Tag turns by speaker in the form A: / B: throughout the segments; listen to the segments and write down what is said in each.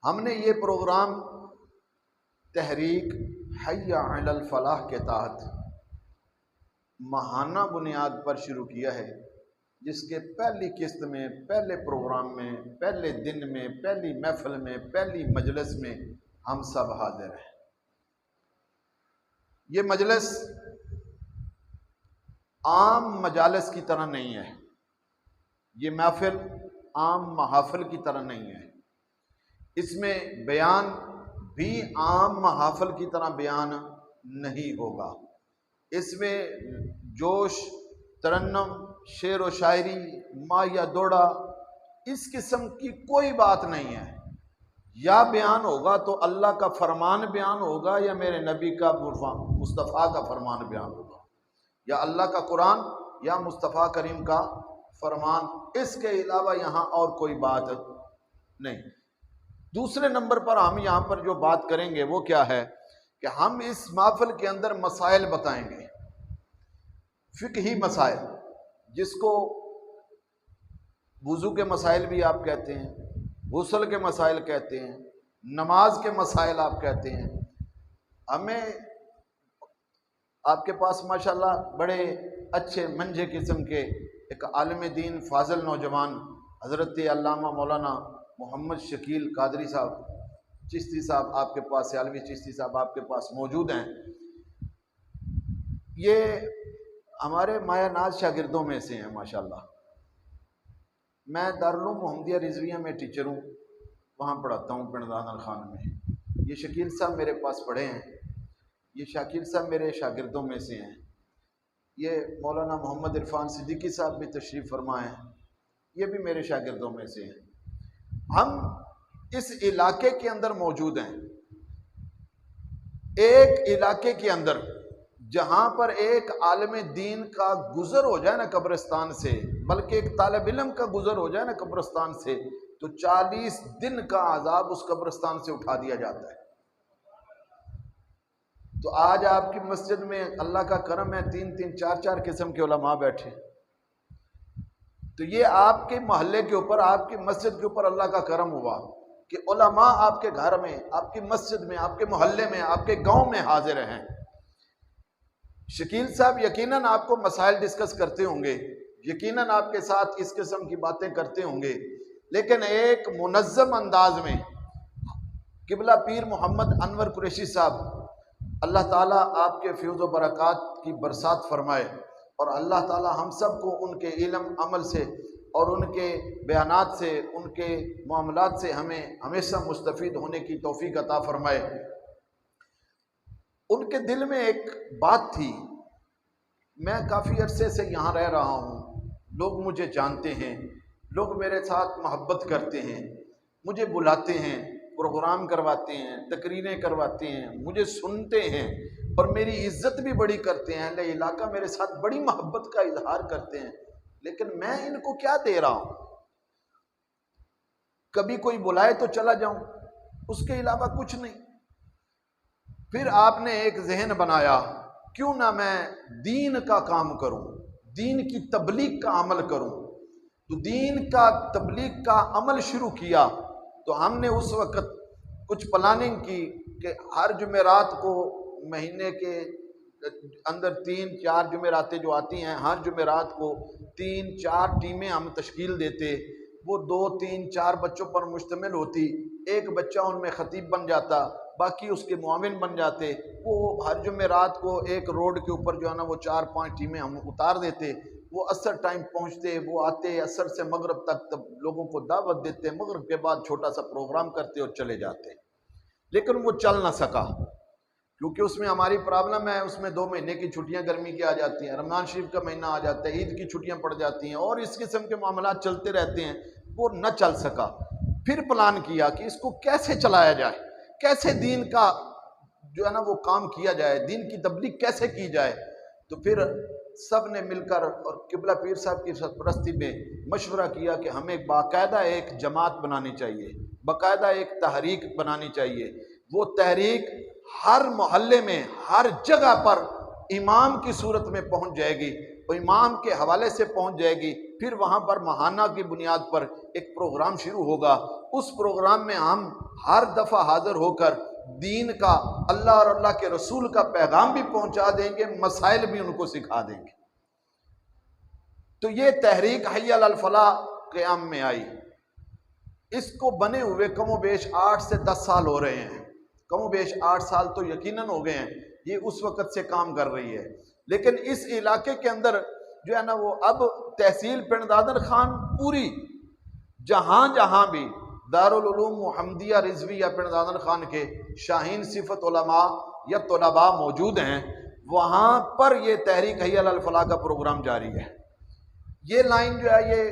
A: हमने ये प्रोग्राम तहरीक हय्या अलल फलाह के तहत माहाना बुनियाद पर शुरू किया है, जिसके पहली किस्त में, पहले प्रोग्राम में, पहले दिन में, पहली महफिल में, पहली मजलिस में हम सब हाजिर हैं। ये मजलिस आम मजालिस की तरह नहीं है, ये महफिल आम महाफिल की तरह नहीं है। इसमें बयान भी आम महाफिल की तरह बयान नहीं होगा। इसमें जोश, तरन्नम, शेर व शायरी, माया दौड़ा, इस किस्म की कोई बात नहीं है। या बयान होगा तो अल्लाह का फरमान बयान होगा, या मेरे नबी का मुस्तफ़ा का फरमान बयान होगा, या अल्लाह का कुरान या मुस्तफ़ा करीम का फरमान। इसके अलावा यहाँ और कोई बात नहीं। दूसरे नंबर पर हम यहाँ पर जो बात करेंगे वो क्या है कि हम इस महफिल के अंदर मसाइल बताएंगे, फिक्ही मसाइल, जिसको वुज़ू के मसाइल भी आप कहते हैं, गुस्ल के मसाइल कहते हैं, नमाज के मसाइल आप कहते हैं। हमें आपके पास माशाल्लाह बड़े अच्छे मंझे किस्म के एक आलिम दीन फाजिल नौजवान हज़रत अल्लामा मौलाना मोहम्मद शकील कादरी साहब चिश्ती साहब आपके पास, सियालवी चिश्ती साहब आपके पास मौजूद हैं। ये हमारे माया नाज शागिर्दों में से हैं माशाल्लाह। मैं दारुल उलूम मोहम्मदिया रिजविया में टीचर हूँ, वहाँ पढ़ाता हूँ पिंडदान खान में। ये शकील साहब मेरे पास पढ़े हैं, ये शाकिर साहब मेरे शागिर्दों में से हैं। ये मौलाना मोहम्मद इरफान सिद्दीकी साहब भी तशरीफ़ फरमा हैं, ये भी मेरे शागिर्दों में से हैं। हम इस इलाके के अंदर मौजूद हैं, एक इलाके के अंदर जहां पर एक आलिम दीन का गुजर हो जाए ना कब्रिस्तान से, बल्कि एक तालिब इल्म का गुजर हो जाए ना कब्रिस्तान से, तो 40 दिन का आजाब उस कब्रिस्तान से उठा दिया जाता है। तो आज आपकी मस्जिद में अल्लाह का करम है, 3-3, 4-4 किस्म के उलमा बैठे। तो ये आपके मोहल्ले के ऊपर, आपकी मस्जिद के ऊपर अल्लाह का करम हुआ कि उलमा आपके घर में, आपकी मस्जिद में, आपके मोहल्ले में, आपके गांव में हाजिर हैं। शकील साहब यकीनन आपको मसाइल डिस्कस करते होंगे, यकीनन आपके साथ इस किस्म की बातें करते होंगे, लेकिन एक मुनज़्ज़म अंदाज में किबला पीर मोहम्मद अनवर कुरैशी साहब, अल्लाह ताला आपके फ्यूज़ व बरक़ात की बरसात फरमाए और अल्लाह ताला हम सब को उनके इल्म अमल से और उनके बयानात से, उनके मामलात से हमें हमेशा मुस्तफ़ीद होने की तौफ़ीक़ अता फरमाए। उनके दिल में एक बात थी, मैं काफ़ी अरसे से यहाँ रह रहा हूँ, लोग मुझे जानते हैं, लोग मेरे साथ मोहब्बत करते हैं, मुझे बुलाते हैं, प्रोग्राम करवाते हैं, तकरीरें करवाते हैं, मुझे सुनते हैं और मेरी इज्जत भी बड़ी करते हैं। अहले इलाका मेरे साथ बड़ी मोहब्बत का इजहार करते हैं, लेकिन मैं इनको क्या दे रहा हूँ? कभी कोई बुलाए तो चला जाऊं, उसके अलावा कुछ नहीं। फिर आपने एक जहन बनाया, क्यों ना मैं दीन का काम करूं, दीन की तबलीग का अमल करूं। तो दीन का तबलीग का अमल शुरू किया। तो हमने उस वक़्त कुछ प्लानिंग की कि हर जुमेरात को महीने के अंदर 3-4 जुमेरातें जो आती हैं, हर जुमेरात को 3-4 टीमें हम तश्कील देते। वो 2-3-4 बच्चों पर मुश्तमिल होती, एक बच्चा उनमें ख़तीब बन जाता, बाकी उसके मुआविन बन जाते। वो हर जुमेरात को एक रोड के ऊपर जो है ना वो 4-5 टीमें हम उतार देते। वो असर टाइम पहुँचते, वो आते, असर से मगरब तक तब लोगों को दावत देते, मगरब के बाद छोटा सा प्रोग्राम करते और चले जाते। लेकिन वो चल ना सका क्योंकि उसमें हमारी प्रॉब्लम है, उसमें 2 महीने की छुट्टियां गर्मी की आ जाती हैं, रमज़ान शरीफ का महीना आ जाता है, ईद की छुट्टियां पड़ जाती हैं और इस किस्म के मामलात चलते रहते हैं। वो न चल सका। फिर प्लान किया कि इसको कैसे चलाया जाए, कैसे दीन का जो है ना वो काम किया जाए, दीन की तबलीग कैसे की जाए। तो फिर सब ने मिलकर और किबला पीर साहब की सरपरस्ती में मशवरा किया कि हमें बाकायदा एक जमात बनानी चाहिए, बाकायदा एक तहरीक बनानी चाहिए। वो तहरीक हर मोहल्ले में, हर जगह पर इमाम की सूरत में पहुंच जाएगी, वो इमाम के हवाले से पहुंच जाएगी। फिर वहां पर महाना की बुनियाद पर एक प्रोग्राम शुरू होगा। उस प्रोग्राम में हम हर दफ़ा हाजिर होकर दीन का, अल्लाह और अल्लाह के रसूल का पैगाम भी पहुंचा देंगे, मसाइल भी उनको सिखा देंगे। तो ये तहरीक हय्या अल फलाह क़याम में आई। इसको बने हुए कमो बेश 8 से 10 साल हो रहे हैं, कमो बेश 8 साल तो यकीनन हो गए हैं। ये उस वक़्त से काम कर रही है, लेकिन इस इलाके के अंदर जो है ना वो अब तहसील पिंड दादर खान पूरी जहाँ जहाँ भी दारुल उलूम मुहम्मदिया रिजविया पिंड दादर खान के शाहीन सिफत उलमा या तलबा मौजूद हैं, वहाँ पर ये तहरीक हय्या अल फलाह का प्रोग्राम जारी है। ये लाइन जो है ये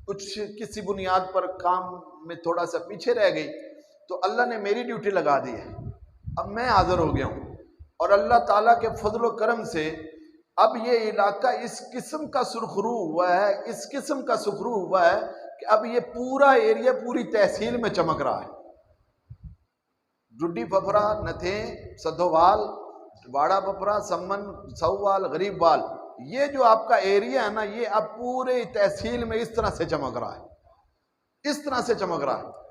A: कुछ किसी बुनियाद पर काम में थोड़ा सा पीछे रह गई, तो अल्लाह ने मेरी ड्यूटी लगा दी है। अब मैं हाजिर हो गया हूँ और अल्लाह ताला के फजल व करम से अब ये इलाका इस किस्म का सुरखरू हुआ है, इस किस्म का सुरखरू हुआ है कि अब ये पूरा एरिया पूरी तहसील में चमक रहा है। डुड्डी फफरा, नथे, सधोवाल, वाड़ा फफरा, सम्मन, सऊवाल, गरीबवाल, ये जो आपका एरिया है ना, ये अब पूरे तहसील में इस तरह से चमक रहा है, इस तरह से चमक रहा है।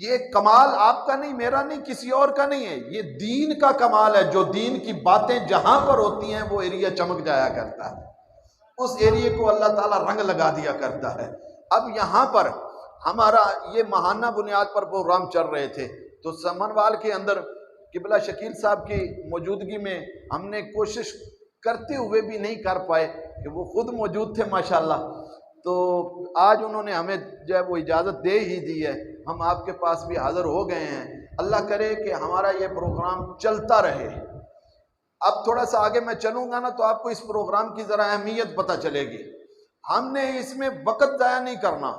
A: ये कमाल आपका नहीं, मेरा नहीं, किसी और का नहीं है, ये दीन का कमाल है। जो दीन की बातें जहां पर होती हैं वो एरिया चमक जाया करता है, उस एरिया को अल्लाह ताला रंग लगा दिया करता है। अब यहाँ पर हमारा ये महाना बुनियाद पर प्रोग्राम चल रहे थे, तो समनवाल के अंदर किबला शकील साहब की मौजूदगी में हमने कोशिश करते हुए भी नहीं कर पाए कि वो खुद मौजूद थे माशाल्लाह, तो आज उन्होंने हमें जो है वो इजाज़त दे ही दी है, हम आपके पास भी हाज़िर हो गए हैं। अल्लाह करे कि हमारा ये प्रोग्राम चलता रहे। अब थोड़ा सा आगे मैं चलूँगा ना तो आपको इस प्रोग्राम की ज़रा अहमियत पता चलेगी। हमने इसमें वक़्त ज़ाया नहीं करना,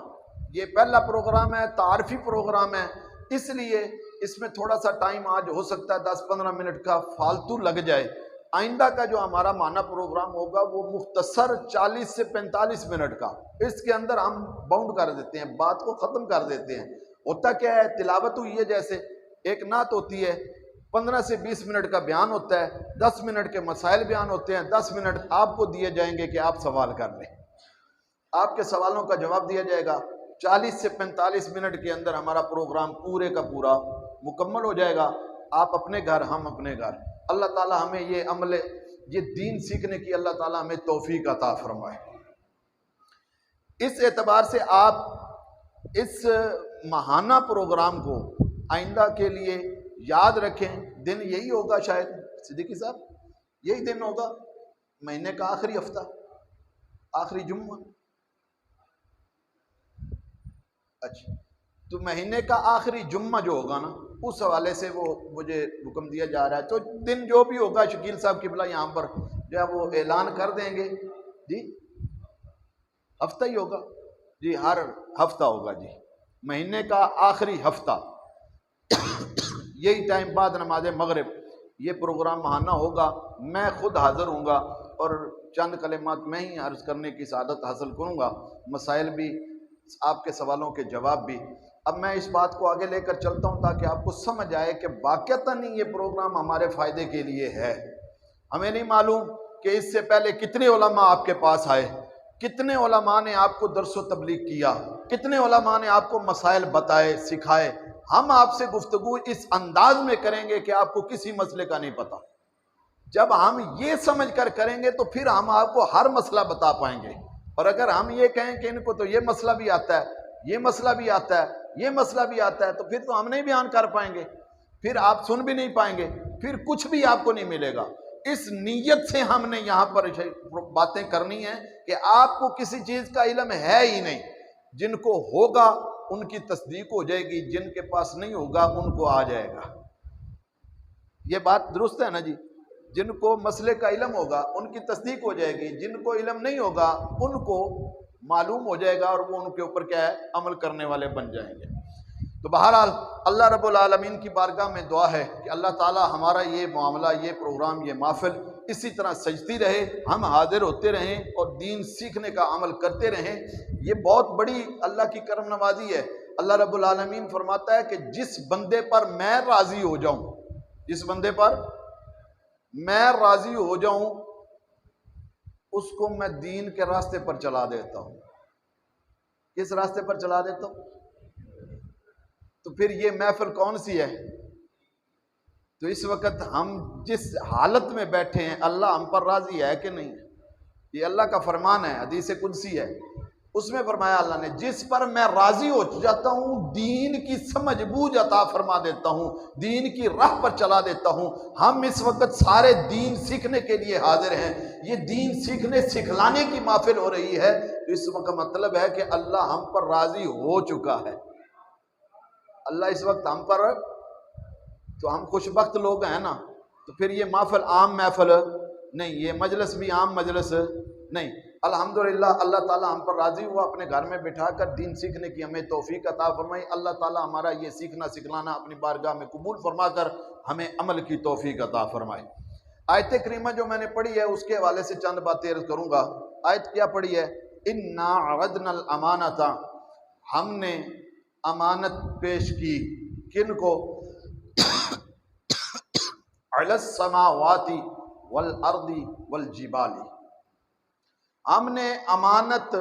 A: ये पहला प्रोग्राम है, तारफ़ी प्रोग्राम है, इसलिए इसमें थोड़ा सा टाइम आज हो सकता है 10-15 मिनट का फालतू लग जाए। आइंदा का जो हमारा माना प्रोग्राम होगा वो मुख्तसर 40 से 45 मिनट का, इसके अंदर हम बाउंड कर देते हैं, बात को ख़त्म कर देते हैं। होता क्या है, तिलावत हुई है, जैसे एक नात होती है, 15 से 20 मिनट का बयान होता है, 10 मिनट के मसाइल बयान होते हैं, 10 मिनट आपको दिए जाएंगे कि आप सवाल कर लें, आपके सवालों का जवाब दिया जाएगा। 40 से 45 मिनट के अंदर हमारा प्रोग्राम पूरे का पूरा मुकम्मल हो जाएगा। आप अपने घर, हम अपने घर। अल्लाह ताला हमें ये अमल, ये दीन सीखने की अल्लाह ताला हमें तौफीक अता फरमाए। इस एतबार से आप इस महाना प्रोग्राम को आइंदा के लिए याद रखें। दिन यही होगा शायद सिद्दीकी साहब, यही दिन होगा, महीने का आखिरी हफ्ता, आखिरी जुम्मा। अच्छा, तो महीने का आखिरी जुम्मा जो होगा ना, उस हवाले से वो मुझे हुक्म दिया जा रहा है। तो दिन जो भी होगा शकील साहब किबला यहाँ पर जो है वो ऐलान कर देंगे जी। हफ्ता ही होगा जी, हर हफ्ता होगा जी, महीने का आखिरी हफ्ता यही टाइम बाद नमाज मगरिब ये प्रोग्राम महाना होगा। मैं खुद हाजिर हूँगा और चंद कलिमात मैं ही अर्ज करने की सादत हासिल करूँगा, मसाइल भी, आपके सवालों के जवाब भी। अब मैं इस बात को आगे लेकर चलता हूँ ताकि आपको समझ आए कि वाक़तन ये प्रोग्राम हमारे फ़ायदे के लिए है। हमें नहीं मालूम कि इससे पहले कितने उलमा आपके पास आए, कितने उलमा ने आपको दर्स व तबलीग किया, कितने उलमा ने आपको मसाइल बताए, सिखाए। हम आपसे गुफ्तगू इस अंदाज में करेंगे कि आपको किसी मसले का नहीं पता। जब हम ये समझ कर करेंगे तो फिर हम आपको हर मसला बता पाएंगे। और अगर हम ये कहें कि इनको तो ये मसला भी आता है, ये मसला भी आता है, ये मसला भी आता है, तो फिर तो हम नहीं बयान कर पाएंगे, फिर आप सुन भी नहीं पाएंगे, फिर कुछ भी आपको नहीं मिलेगा। इस नीयत से हमने यहाँ पर बातें करनी है कि आपको किसी चीज़ का इल्म है ही नहीं। जिनको होगा उनकी तस्दीक हो जाएगी, जिनके पास नहीं होगा उनको आ जाएगा। ये बात दुरुस्त है ना जी? जिनको मसले का इल्म होगा उनकी तस्दीक हो जाएगी, जिनको इल्म नहीं होगा उनको मालूम हो जाएगा और वो उनके ऊपर क्या है, अमल करने वाले बन जाएंगे। तो बहरहाल अल्लाह रब्बुल आलमीन की बारगाह में दुआ है कि अल्लाह ताला हमारा ये मामला, ये प्रोग्राम, ये महफिल इसी तरह सजती रहे, हम हाजिर होते रहें और दीन सीखने का अमल करते रहें। ये बहुत बड़ी अल्लाह की करम नवाजी है। अल्लाह रब्बुल आलमीन फरमाता है कि जिस बंदे पर मैं राज़ी हो जाऊँ, जिस बंदे पर मैं राज़ी हो जाऊँ उसको मैं दीन के रास्ते पर चला देता हूँ। किस रास्ते पर चला देता हूँ? तो फिर ये महफिल कौन सी है? तो इस वक्त हम जिस हालत में बैठे हैं, अल्लाह हम पर राजी है कि नहीं? ये अल्लाह का फरमान है, हदीस कुदसी है। उसमें फरमाया अल्लाह ने, जिस पर मैं राजी हो जाता हूं, दीन की समझ बूझ अता फरमा देता हूं, दीन की राह पर चला देता हूं। हम इस वक्त सारे दीन सीखने के लिए हाजिर हैं। ये दीन सीखने सिखलाने की महफिल हो रही है। तो इस वक्त मतलब है कि अल्लाह हम पर राजी हो चुका है। अल्लाह इस वक्त हम पर, तो हम खुशबख्त लोग हैं ना। तो फिर ये महफिल आम महफिल नहीं, ये मजलिस भी आम मजलिस नहीं। अल्हम्दुलिल्लाह अल्लाह ताला हम पर राजी हुआ, अपने घर में बिठाकर दीन सीखने की हमें तौफीक अता फरमाई। अल्लाह ताला हमारा ये सीखना सिखलाना अपनी बारगाह में कबूल फरमाकर हमें अमल की तौफीक अता फरमाए। आयत करीमा जो मैंने पढ़ी है उसके हवाले से चंद बातें अर्ज करूंगा। आयत क्या पढ़ी है? इन्ना अरदनल अमानता, हमने अमानत पेश की, किन को? अलस समावाती वल अर्दी वल जिबाली, हमने अमानत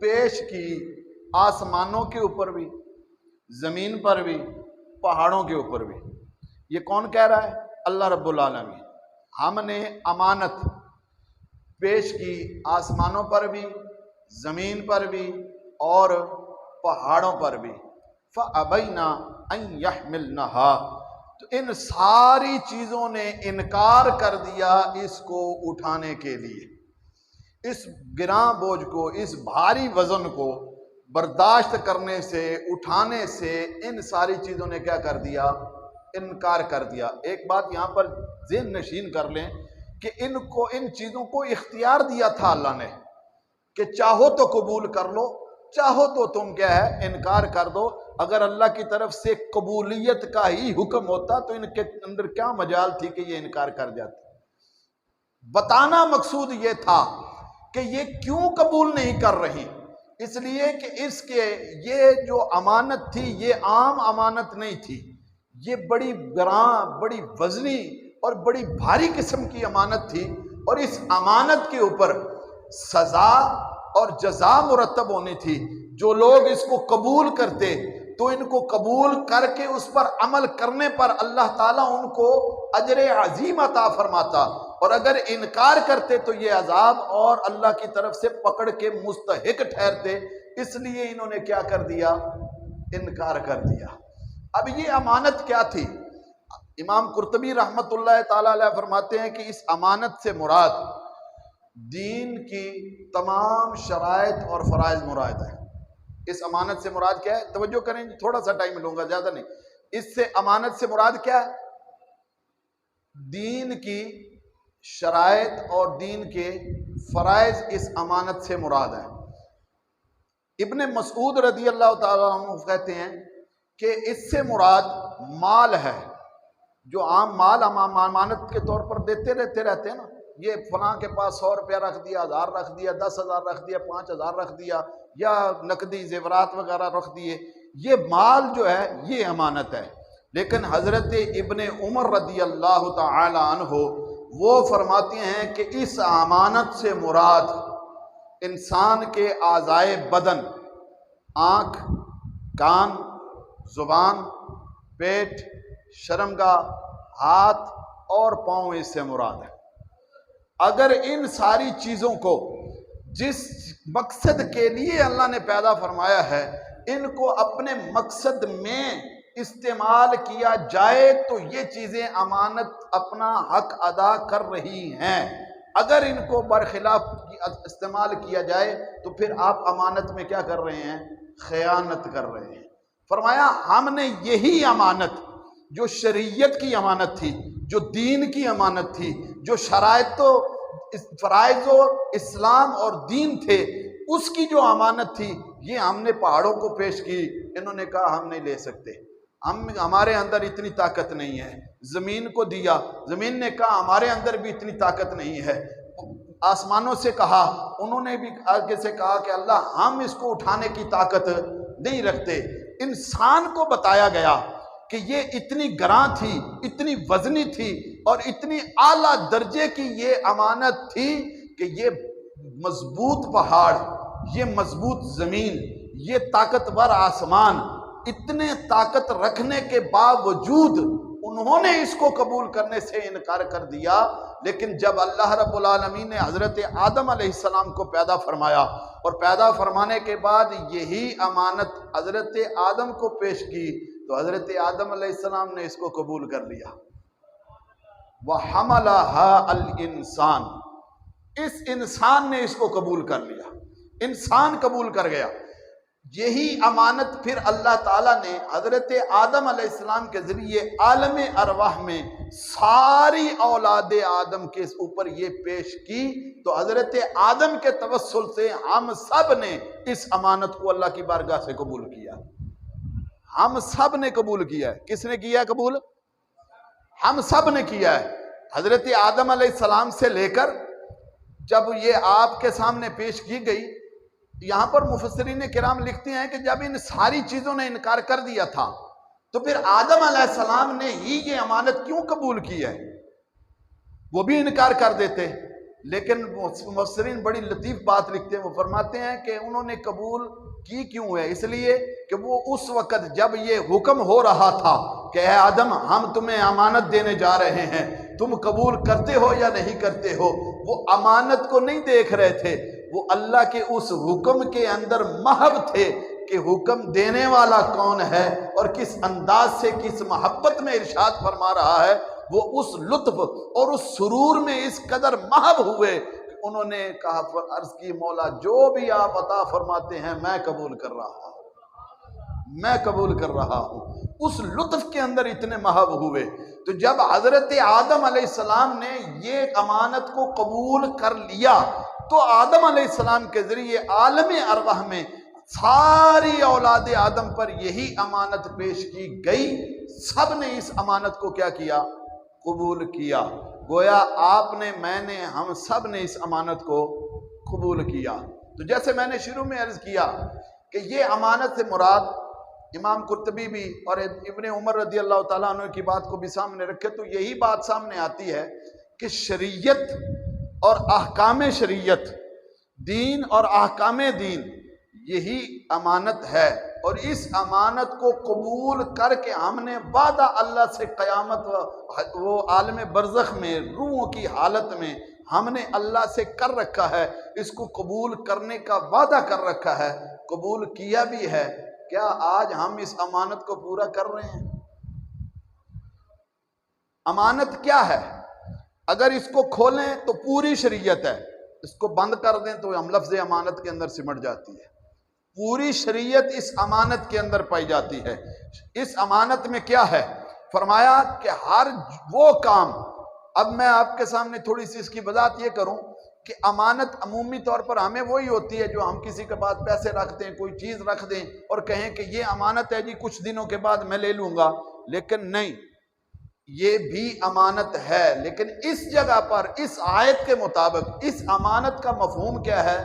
A: पेश की आसमानों के ऊपर भी, जमीन पर भी, पहाड़ों के ऊपर भी। ये कौन कह रहा है? अल्लाह रब्बुल आलमीन। हमने अमानत पेश की आसमानों पर भी, जमीन पर भी और पहाड़ों पर भी। फ़अबैना अन यहमिलनहा, तो इन सारी चीजों ने इनकार कर दिया इसको उठाने के लिए। इस गिरां बोझ को, इस भारी वजन को बर्दाश्त करने से, उठाने से इन सारी चीजों ने क्या कर दिया? इनकार कर दिया। एक बात यहां पर ज़हन नशीन कर लें कि इनको, इन चीजों को इख्तियार दिया था अल्लाह ने कि चाहो तो कबूल कर लो, चाहो तो तुम क्या है इनकार कर दो। अगर अल्लाह की तरफ से कबूलियत का ही हुक्म होता तो इनके अंदर क्या मजाल थी कि ये इनकार कर जाते। बताना मकसूद ये था कि ये क्यों कबूल नहीं कर रही, इसलिए कि इसके ये जो अमानत थी ये आम अमानत नहीं थी, ये बड़ी गरां, बड़ी वजनी और बड़ी भारी किस्म की अमानत थी। और इस अमानत के ऊपर सजा और जजा मुरतब होनी थी। जो लोग इसको कबूल करते तो इनको कबूल करके उस पर अमल करने पर अल्लाह ताला उनको अजर अजीम अता फरमाता, और अगर इनकार करते तो ये अजाब और अल्लाह की तरफ से पकड़ के मुस्तहिक ठहरते। इसलिए इन्होंने क्या कर दिया? इनकार कर दिया। अब ये अमानत क्या थी? इमाम कुर्तबी रहमतुल्लाह ताला अलैह फरमाते हैं कि इस अमानत से मुराद दीन की तमाम शराइत और फराइज मुराद है। इस अमानत से मुराद क्या है? तवज्जो करें, थोड़ा सा टाइम लूंगा, ज्यादा नहीं। इससे अमानत से मुराद क्या है? दीन की शराइत और दीन के फराइज इस अमानत से मुराद है। इब्ने मसूद रदी अल्लाह ताला अन्हु कहते हैं कि इससे मुराद माल है, जो आम माल हम अमानत के तौर पर देते रहते हैं ना। ये फलां के पास 100 रुपया रख दिया, 1000 रख दिया, 10,000 रख दिया, 5,000 रख दिया, या नकदी जेवरात वगैरह रख दिए। ये माल जो है ये अमानत है। लेकिन हजरत इब्ने उमर रदी अल्लाह ताला अन्हु वो फरमाते हैं कि इस अमानत से मुराद इंसान के आज़ाए बदन, आँख, कान, जुबान, पेट, शर्मगाह, हाथ और पाँव इससे मुराद है। अगर इन सारी चीज़ों को जिस मकसद के लिए अल्लाह ने पैदा फरमाया है, इनको अपने मकसद में इस्तेमाल किया जाए तो ये चीज़ें अमानत अपना हक अदा कर रही हैं। अगर इनको बरखिलाफ इस्तेमाल किया जाए तो फिर आप अमानत में क्या कर रहे हैं? खयानत कर रहे हैं। फरमाया हमने यही अमानत जो शरीयत की अमानत थी, जो दीन की अमानत थी, जो शराइत फराइज इस्लाम और दीन थे, उसकी जो अमानत थी ये हमने पहाड़ों को पेश की। इन्होंने कहा हम नहीं ले सकते, हमारे अंदर इतनी ताकत नहीं है। जमीन को दिया, जमीन ने कहा हमारे अंदर भी इतनी ताकत नहीं है। आसमानों से कहा, उन्होंने भी आगे से कहा कि अल्लाह हम इसको उठाने की ताकत नहीं रखते। इंसान को बताया गया कि ये इतनी गरां थी, इतनी वजनी थी और इतनी आला दर्जे की ये अमानत थी कि ये मजबूत पहाड़, ये मजबूत जमीन, ये ताकतवर आसमान इतने ताकत रखने के बावजूद उन्होंने इसको कबूल करने से इनकार कर दिया। लेकिन जब अल्लाह रब्बुल आलमीन ने हजरत आदम अलैहिस्सलाम को पैदा फरमाया और पैदा फरमाने के बाद यही अमानत हजरत आदम को पेश की तो हजरत आदम अलैहिस्सलाम ने इसको कबूल कर लिया। वह हमलहा अल इंसान, इस इंसान ने इसको कबूल कर लिया, इंसान कबूल कर गया। यही अमानत फिर अल्लाह ताला ने हजरत आदम अलैहिस्सलाम के जरिए आलम अरवाह में सारी औलाद आदम के ऊपर ये पेश की। तो हजरत आदम के तवस्सुल से हम सब ने इस अमानत को अल्लाह की बारगाह से कबूल किया। हम सब ने कबूल किया है। किसने किया कबूल? हम सब ने किया है। हजरत आदम अलैहिस्सलाम से लेकर जब ये आपके सामने पेश की गई, यहां पर मुफस्सिरीन किराम लिखते हैं कि जब इन सारी चीजों ने इनकार कर दिया था तो फिर आदम अलैहिस्सलाम ने ही ये अमानत क्यों कबूल की है? वो भी इनकार कर देते। लेकिन मुफस्सिरीन बड़ी लतीफ बात लिखते हैं, वो फरमाते हैं कि उन्होंने कबूल की क्यों है, इसलिए कि वो उस वक़्त जब ये हुक्म हो रहा था कि ऐ आदम हम तुम्हें अमानत देने जा रहे हैं, तुम कबूल करते हो या नहीं करते हो, वो अमानत को नहीं देख रहे थे, वो अल्लाह के उस हुक्म के अंदर महव थे कि हुक्म देने वाला कौन है और किस अंदाज से किस मोहब्बत में इरशाद फरमा रहा है। वो उस लुत्फ और उस सुरूर में इस कदर महव हुए कि उन्होंने कहा, अर्ज की मौला जो भी आप अता फरमाते हैं मैं कबूल कर रहा हूं, मैं कबूल कर रहा हूं। उस लुत्फ के अंदर इतने महव हुए। तो जब हजरत आदम अलैहिस्सलाम ने ये अमानत को कबूल कर लिया तो आदम अलैहिस्सलाम के जरिए आलम अरवाह में सारी औलाद आदम पर यही अमानत पेश की गई। सब ने इस अमानत को क्या किया? कबूल किया। गोया आपने, मैंने, हम सब ने इस अमानत को कबूल किया। तो जैसे मैंने शुरू में अर्ज किया कि ये अमानत से मुराद, इमाम कुर्तबी भी और इब्ने उमर रदी अल्लाह ताला अन्हु की बात को भी सामने रखे तो यही बात सामने आती है कि शरीयत और अहकाम शरीयत, दीन और अहकाम दीन, यही अमानत है। और इस अमानत को कबूल करके हमने वादा अल्लाह से क़यामत वो आलम बरज़ख में रूहों की हालत में हमने अल्लाह से कर रखा है, इसको कबूल करने का वादा कर रखा है, कबूल किया भी है। क्या आज हम इस अमानत को पूरा कर रहे हैं? अमानत क्या है? अगर इसको खोलें तो पूरी शरीयत है, इसको बंद कर दें तो हम लफ्ज़ अमानत के अंदर सिमट जाती है। पूरी शरीयत इस अमानत के अंदर पाई जाती है। इस अमानत में क्या है? फरमाया कि हर वो काम, अब मैं आपके सामने थोड़ी सी इसकी वजाहत ये करूं कि अमानत अमूमी तौर पर हमें वही होती है जो हम किसी के पास पैसे रख दें, कोई चीज़ रख दें और कहें कि ये अमानत है जी, कुछ दिनों के बाद मैं ले लूँगा। लेकिन नहीं, ये भी अमानत है। लेकिन इस जगह पर इस आयत के मुताबिक इस अमानत का मफहूम क्या है?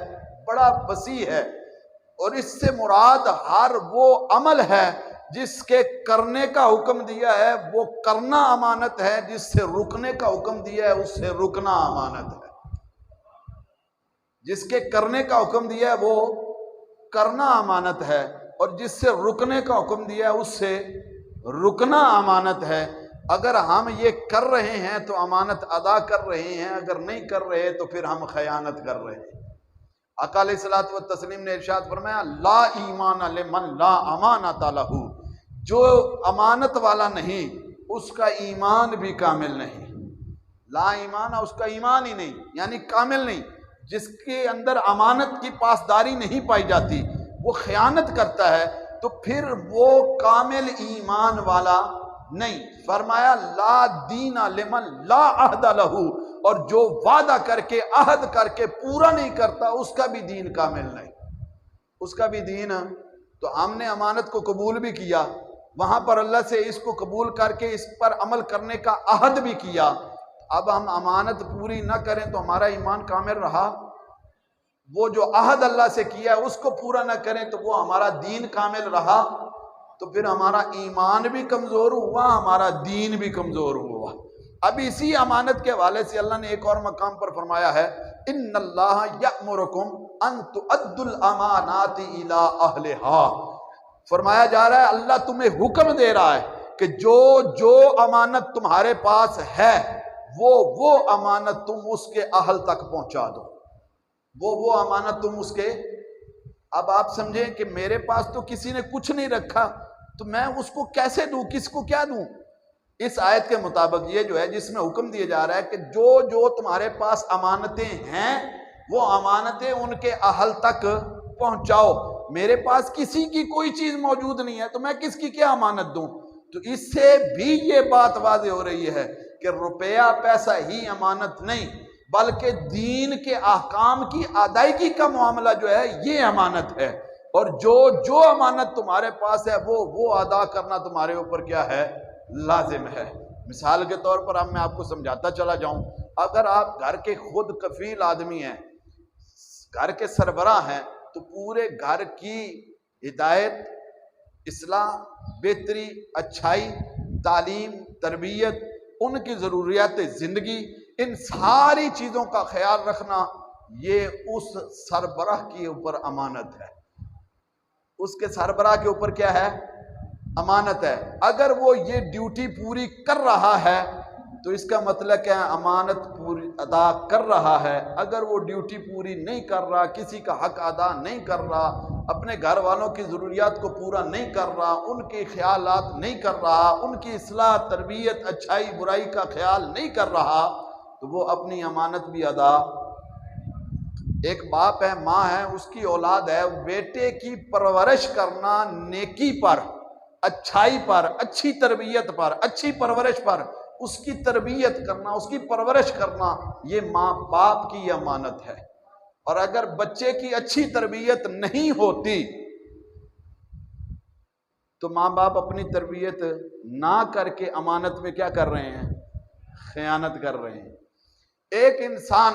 A: बड़ा वसी है। और इससे मुराद हर वो अमल है जिसके करने का हुक्म दिया है वो करना अमानत है, जिससे रुकने का हुक्म दिया है उससे रुकना अमानत है। जिसके करने का हुक्म दिया है वो करना अमानत है और जिससे रुकने का हुक्म दिया है उससे रुकना अमानत है। अगर हम ये कर रहे हैं तो अमानत अदा कर रहे हैं, अगर नहीं कर रहे तो फिर हम खयानत कर रहे हैं। आका अलैहिस्सलात व तस्लीम ने इरशाद फरमाया, ला ईमान लिमन ला अमानत लहू, जो अमानत वाला नहीं उसका ईमान भी कामिल नहीं। ला ईमान, उसका ईमान ही नहीं, यानी कामिल नहीं। जिसके अंदर अमानत की पासदारी नहीं पाई जाती, वो खयानत करता है, तो फिर वो कामिल ईमान वाला नहीं। फरमाया ला दीना लिमन ला अहद लहू, और जो वादा करके अहद करके पूरा नहीं करता उसका भी दीन कामिल नहीं, उसका भी दीन। तो हमने अमानत को कबूल भी किया, वहां पर अल्लाह से इसको कबूल करके इस पर अमल करने का अहद भी किया। अब हम अमानत पूरी ना करें तो हमारा ईमान कामिल रहा? वो जो अहद अल्लाह से किया उसको पूरा ना करें तो वो हमारा दीन कामिल रहा? तो फिर हमारा ईमान भी कमजोर हुआ, हमारा दीन भी कमजोर हुआ। अब इसी अमानत के हवाले से अल्लाह ने एक और मकाम पर फरमाया है, इन्नल्लाह यअमुरुकुम अन तुअद्दुल अमानाति इला अहलिहा, फरमाया जा रहा है अल्लाह तुम्हें हुक्म दे रहा है कि जो जो अमानत तुम्हारे पास है वो अमानत तुम उसके अहल तक पहुंचा दो, वो अमानत तुम उसके। अब आप समझें कि मेरे पास तो किसी ने कुछ नहीं रखा, तो मैं उसको कैसे दूं, किसको क्या दूं। इस आयत के मुताबिक ये जो है जिसमें हुक्म दिया जा रहा है कि जो जो तुम्हारे पास अमानतें हैं वो अमानतें उनके अहल तक पहुंचाओ। मेरे पास किसी की कोई चीज मौजूद नहीं है तो मैं किसकी क्या अमानत दूं। तो इससे भी ये बात वाज़ेह हो रही है कि रुपया पैसा ही अमानत नहीं, बल्कि दीन के अहकाम की अदायगी का मामला जो है ये अमानत है। और जो जो अमानत तुम्हारे पास है वो अदा करना तुम्हारे ऊपर क्या है, लाजिम है। मिसाल के तौर पर अब मैं आपको समझाता चला जाऊं, अगर आप घर के खुद कफील आदमी हैं, घर के सरबराह हैं, तो पूरे घर की हिदायत, इस्लाह, बेहतरी, अच्छाई, तालीम, तरबियत, उनकी ज़रूरियात ज़िंदगी, इन सारी चीज़ों का ख्याल रखना ये उस सरबराह के ऊपर अमानत है। उसके सरबराह के ऊपर क्या है, अमानत है। अगर वो ये ड्यूटी पूरी कर रहा है तो इसका मतलब क्या है, अमानत पूरी अदा कर रहा है। अगर वो ड्यूटी पूरी नहीं कर रहा, किसी का हक अदा नहीं कर रहा, अपने घर वालों की ज़रूरियात को पूरा नहीं कर रहा, उनके ख्यालात नहीं कर रहा, उनकी इस्लाह, तरबियत, अच्छाई बुराई का ख्याल नहीं कर रहा, तो वो अपनी अमानत भी अदा। एक बाप है, माँ है, उसकी औलाद है, बेटे की परवरिश करना नेकी पर, अच्छाई पर, अच्छी तरबियत पर, अच्छी परवरिश पर, उसकी तरबियत करना, उसकी परवरिश करना, ये माँ बाप की अमानत है। और अगर बच्चे की अच्छी तरबियत नहीं होती तो माँ बाप अपनी तरबियत ना करके अमानत में क्या कर रहे हैं, खयानत कर रहे हैं। एक इंसान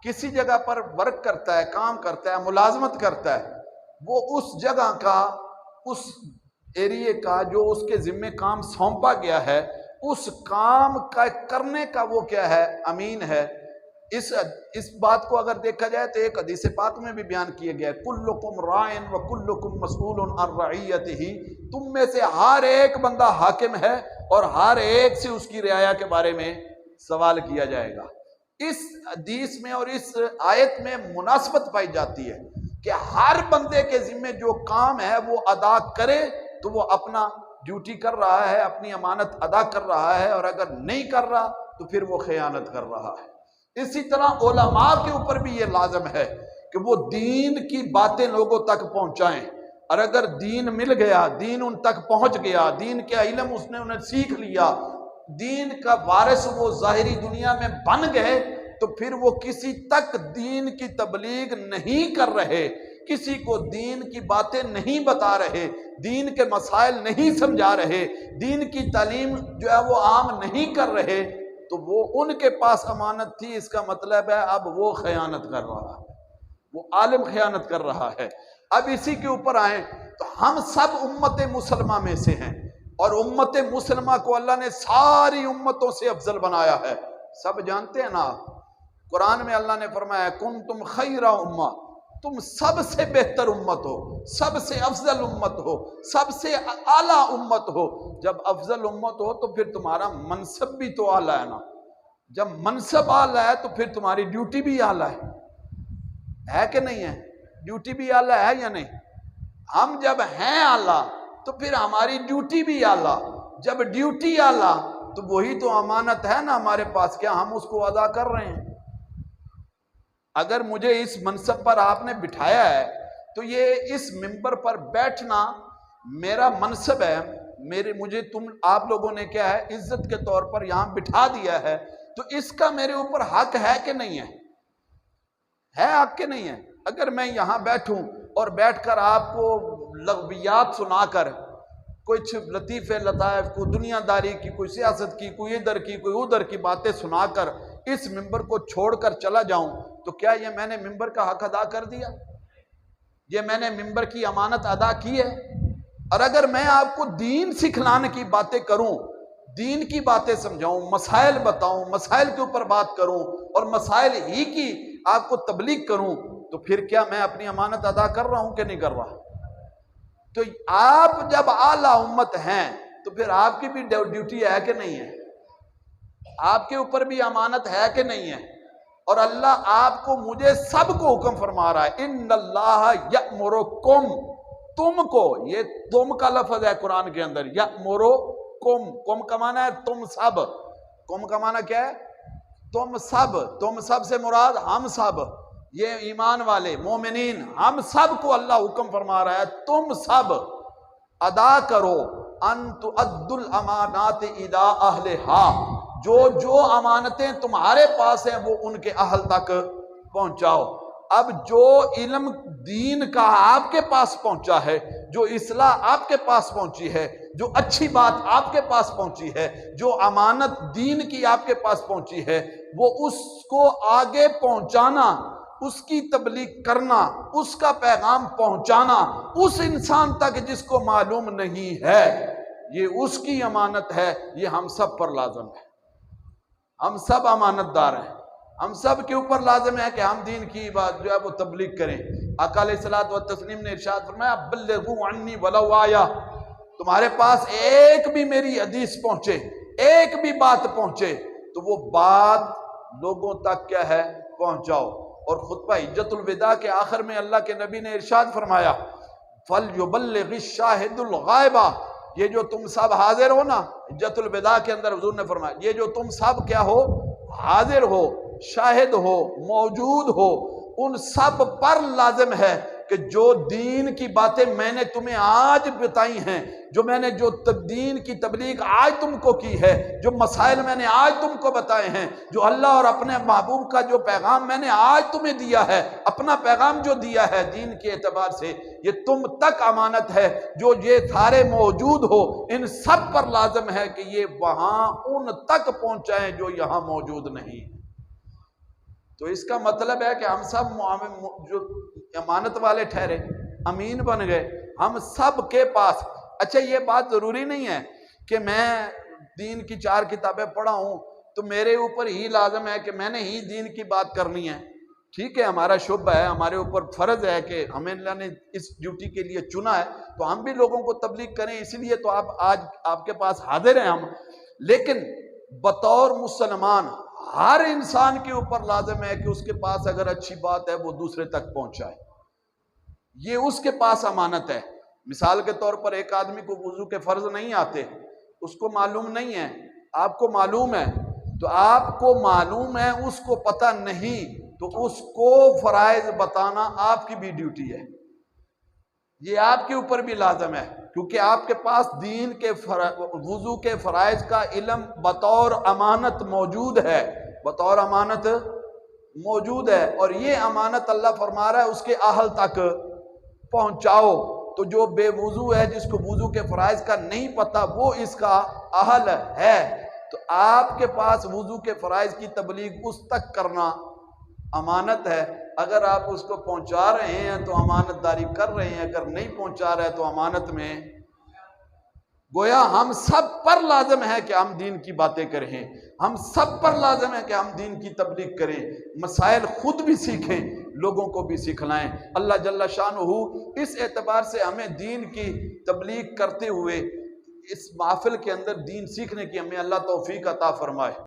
A: किसी जगह पर वर्क करता है, काम करता है, मुलाजमत करता है, वो उस जगह का, उस एरिए का जो उसके जिम्मे काम सौंपा गया है, उस काम का करने का वो क्या है, अमीन है। इस बात को अगर देखा जाए तो एक हदीस पाक में भी बयान किया गया है, कुल्लुकुम राइन व कुल्लुकुम मसऊलुन अन रइयतिही, तुम में से हर एक बंदा हाकिम है और हर एक से उसकी रियाया के बारे में सवाल किया जाएगा। इस हदीस में और इस आयत में मुनासबत पाई जाती है कि हर बंदे के जिम्मे जो काम है वो अदा करे तो वो अपना ड्यूटी कर रहा है, अपनी अमानत अदा कर रहा है, और अगर नहीं कर रहा तो फिर वो खयानत कर रहा है। इसी तरह उलमा के ऊपर भी ये लाजम है कि वो दीन की बातें लोगों तक पहुंचाएं, और अगर दीन मिल गया, दीन उन तक पहुंच गया, दीन के इल्म उसने उन्हें सीख लिया, दीन का वारिस वो जाहिरी दुनिया में बन गए, तो फिर वो किसी तक दीन की तबलीग नहीं कर रहे, किसी को दीन की बातें नहीं बता रहे, दीन के मसाइल नहीं समझा रहे, दीन की तालीम जो है वो आम नहीं कर रहे, तो वो उनके पास अमानत थी, इसका मतलब है अब वो खयानत कर रहा है, वो आलिम खयानत कर रहा है। अब इसी के ऊपर आए तो हम सब उम्मत मुसलमा में से हैं, और उम्मत मुसलमा को अल्लाह ने सारी उम्मतों से अफजल बनाया है। सब जानते हैं ना, कुरान में अल्लाह ने फरमाया कुंतुम खैरा उम्मा, तुम सबसे बेहतर उम्मत हो, सबसे अफजल उम्मत हो, सबसे आला उम्मत हो। जब अफजल उम्मत हो तो फिर तुम्हारा मनसब भी तो आला है ना, जब मनसब आला है तो फिर तुम्हारी ड्यूटी भी आला है कि नहीं है? ड्यूटी भी आला है या नहीं? हम जब हैं आला तो फिर हमारी ड्यूटी भी आला, जब ड्यूटी आला तो वही तो अमानत है ना हमारे पास, क्या हम उसको अदा कर रहे हैं? अगर मुझे इस मनसब पर आपने बिठाया है तो ये इस मिंबर पर बैठना मेरा मनसब है, मुझे तुम आप लोगों ने क्या है, इज्जत के तौर पर यहां बिठा दिया है, तो इसका मेरे ऊपर हक है कि नहीं है? हक के नहीं है? अगर मैं यहां बैठूं और बैठकर आपको लग़वियात सुनाकर, कुछ लतीफ़े लताइफ को, दुनियादारी की, कोई सियासत की, कोई इधर की कोई उधर की बातें सुनाकर इस मिंबर को छोड़कर चला जाऊं, तो क्या ये मैंने मिंबर का हक अदा कर दिया? ये मैंने मिंबर की अमानत अदा की है? और अगर मैं आपको दीन सिखलाने की बातें करूं, दीन की बातें समझाऊं, मसाइल बताऊं, मसाइल के ऊपर बात करूं और मसाइल ही की आपको तबलीग करूं, तो फिर क्या मैं अपनी अमानत अदा कर रहा हूं कि नहीं कर रहा? तो आप जब आला उम्मत हैं तो फिर आपकी भी ड्यूटी है कि नहीं है? आपके ऊपर भी अमानत है कि नहीं है? और अल्लाह आपको, मुझे सबको हुक्म फरमा रहा है, इन्नल्लाह यअमुरुकुम, तुमको, ये तुम का लफ्ज है कुरान के अंदर, यअमुरुकुम, कुम का माना है तुम सब, कुम का माना क्या है? तुम सब, तुम सब से मुराद हम सब, ये ईमान वाले मोमिनीन, हम सब को अल्लाह हुक्म फरमा रहा है, तुम सब अदा करो, अंतु अद्दुल अमानात इला अहलिहा, जो जो अमानतें तुम्हारे पास हैं वो उनके अहल तक पहुंचाओ। अब जो इल्म दीन का आपके पास पहुंचा है, जो इस्लाह आपके पास पहुंची है, जो अच्छी बात आपके पास पहुंची है, जो अमानत दीन की आपके पास पहुंची है, वो उसको आगे पहुंचाना, उसकी तबलीग करना, उसका पैगाम पहुंचाना उस इंसान तक जिसको मालूम नहीं है, ये उसकी अमानत है, ये हम सब पर लाजम है। हम सब अमानतदार हैं, हम सब के ऊपर लाजम है कि हम दीन की बात जो है वो तबलीग करें। आका अलैहिस्सलातु व तस्लीम ने इरशाद फरमाया, बल्लिगू अन्नी वलौ आया, तुम्हारे पास एक भी मेरी हदीस पहुंचे, एक भी बात पहुंचे, तो वो बात लोगों तक क्या है, पहुंचाओ। और खुतबा हिज्जतुल विदा के आखिर में अल्लाह के नबी ने इरशाद फरमाया, फल युबल्लिगिश शाहिदुल गायबा, ये जो तुम सब हाजिर हो ना, हिज्जतुल विदा के अंदर हुजूर ने फरमाया, ये जो तुम सब क्या हो, हाजिर हो, शाहिद हो, मौजूद हो, उन सब पर लाजिम है कि जो दीन की बातें मैंने तुम्हें आज बताई हैं, जो मैंने जो दीन की तबलीग आज तुमको की है, जो मसाइल मैंने आज तुमको बताए हैं, जो अल्लाह और अपने महबूब का जो पैगाम मैंने आज तुम्हें दिया है, अपना पैगाम जो दिया है दीन के एतबार से, ये तुम तक अमानत है। जो ये सारे मौजूद हो, इन सब पर लाजिम है कि ये वहां उन तक पहुंचाएं जो यहां मौजूद नहीं। तो इसका मतलब है कि हम सब जो अमानत वाले ठहरे, अमीन बन गए, हम सब के पास। अच्छा, ये बात जरूरी नहीं है कि मैं दीन की 4 किताबें पढ़ा हूं तो मेरे ऊपर ही लाजम है कि मैंने ही दीन की बात करनी है। ठीक है, हमारा शुभ है, हमारे ऊपर फर्ज है कि हमें अल्लाह ने इस ड्यूटी के लिए चुना है, तो हम भी लोगों को तबलीग करें, इसलिए तो आप आज आपके पास हाजिर हैं हम। लेकिन बतौर मुसलमान हर इंसान के ऊपर लाजिम है कि उसके पास अगर अच्छी बात है वो दूसरे तक पहुंचाए, ये उसके पास अमानत है। मिसाल के तौर पर एक आदमी को वुजू के फर्ज नहीं आते, उसको मालूम नहीं है, आपको मालूम है, तो आपको मालूम है, उसको पता नहीं, तो उसको फराइज बताना आपकी भी ड्यूटी है, ये आपके ऊपर भी लाजम है, क्योंकि आपके पास दीन के वुजू के फराइज का इल्म बतौर अमानत मौजूद है, बतौर अमानत मौजूद है। और ये अमानत अल्लाह फरमा रहा है उसके अहल तक पहुंचाओ। तो जो बेवुजू है, जिसको वुजू के फराइज का नहीं पता, वो इसका अहल है। तो आपके पास वुजू के फराइज की तबलीग उस तक करना अमानत है। अगर आप उसको पहुंचा रहे हैं तो अमानतदारी कर रहे हैं, अगर नहीं पहुंचा रहे तो अमानत में, गोया हम सब पर लाजम है कि हम दीन की बातें करें, हम सब पर लाजम है कि हम दीन की तबलीग करें, मसाइल खुद भी सीखें, लोगों को भी सिखलाएं। अल्लाह जल्ला शानुहु इस एतबार से हमें दीन की तबलीग करते हुए इस महफिल के अंदर दीन सीखने की हमें अल्लाह तौफीक अता फरमाए।